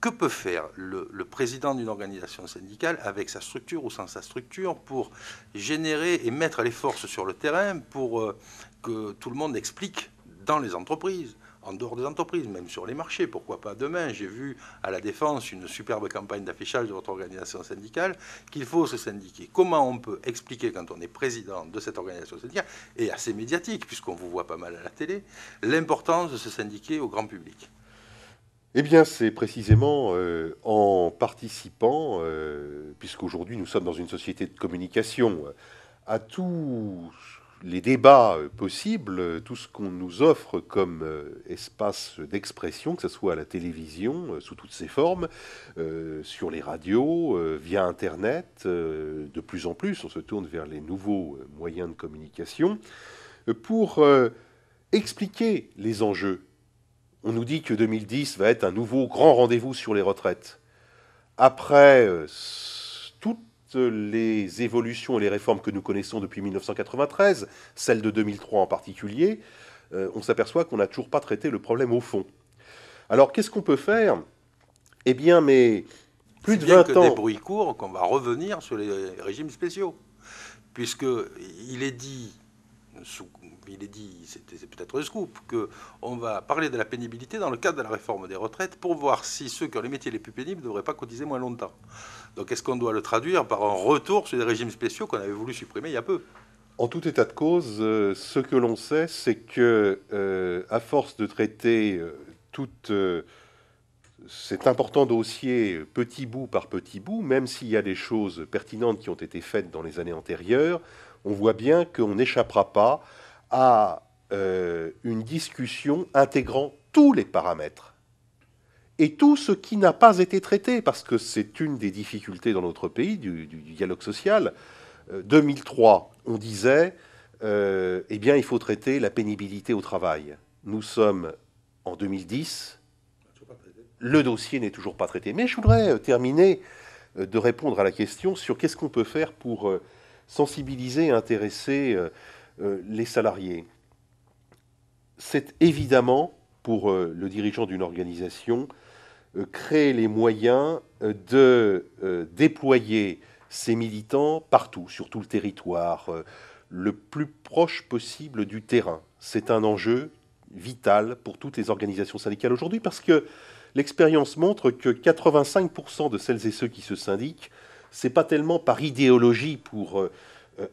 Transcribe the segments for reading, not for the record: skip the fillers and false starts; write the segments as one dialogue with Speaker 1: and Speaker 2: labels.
Speaker 1: que peut faire le président d'une organisation syndicale avec sa structure ou sans sa structure pour générer et mettre les forces sur le terrain pour que tout le monde explique dans les entreprises, en dehors des entreprises, même sur les marchés, pourquoi pas demain. J'ai vu à la Défense une superbe campagne d'affichage de votre organisation syndicale, qu'il faut se syndiquer. Comment on peut expliquer quand on est président de cette organisation syndicale, et assez médiatique, puisqu'on vous voit pas mal à la télé, l'importance de se syndiquer au grand public?
Speaker 2: Eh bien, c'est précisément en participant, puisqu'aujourd'hui nous sommes dans une société de communication, à tous les débats possibles, tout ce qu'on nous offre comme espace d'expression, que ce soit à la télévision, sous toutes ses formes, sur les radios, via Internet, de plus en plus, on se tourne vers les nouveaux moyens de communication, pour expliquer les enjeux. On nous dit que 2010 va être un nouveau grand rendez-vous sur les retraites. Après toutes les évolutions et les réformes que nous connaissons depuis 1993, celle de 2003 en particulier, on s'aperçoit qu'on n'a toujours pas traité le problème au fond. Alors qu'est-ce qu'on peut faire? Eh bien, mais plus de 20 ans...
Speaker 1: des bruits courts qu'on va revenir sur les régimes spéciaux. Puisqu'il est dit, c'est peut-être un scoop, qu'on va parler de la pénibilité dans le cadre de la réforme des retraites pour voir si ceux qui ont les métiers les plus pénibles ne devraient pas cotiser moins longtemps. Donc est-ce qu'on doit le traduire par un retour sur des régimes spéciaux qu'on avait voulu supprimer il y a peu?
Speaker 2: En tout état de cause, ce que l'on sait, c'est que, à force de traiter cet important dossier petit bout par petit bout, même s'il y a des choses pertinentes qui ont été faites dans les années antérieures, on voit bien qu'on n'échappera pas à une discussion intégrant tous les paramètres et tout ce qui n'a pas été traité, parce que c'est une des difficultés dans notre pays du dialogue social. 2003, on disait, eh bien, il faut traiter la pénibilité au travail. Nous sommes en 2010, le dossier n'est toujours pas traité. Mais je voudrais terminer de répondre à la question sur qu'est-ce qu'on peut faire pour sensibiliser et intéresser les salariés. C'est évidemment, pour le dirigeant d'une organisation, créer les moyens de déployer ces militants partout, sur tout le territoire, le plus proche possible du terrain. C'est un enjeu vital pour toutes les organisations syndicales aujourd'hui, parce que l'expérience montre que 85% de celles et ceux qui se syndiquent, c'est pas tellement par idéologie pour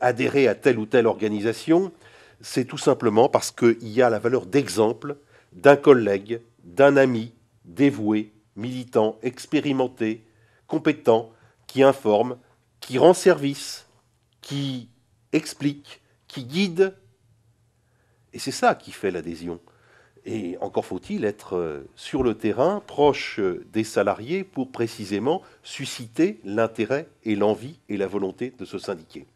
Speaker 2: adhérer à telle ou telle organisation, c'est tout simplement parce qu'il y a la valeur d'exemple d'un collègue, d'un ami dévoué, militant, expérimenté, compétent, qui informe, qui rend service, qui explique, qui guide. Et c'est ça qui fait l'adhésion. Et encore faut-il être sur le terrain, proche des salariés, pour précisément susciter l'intérêt et l'envie et la volonté de se syndiquer.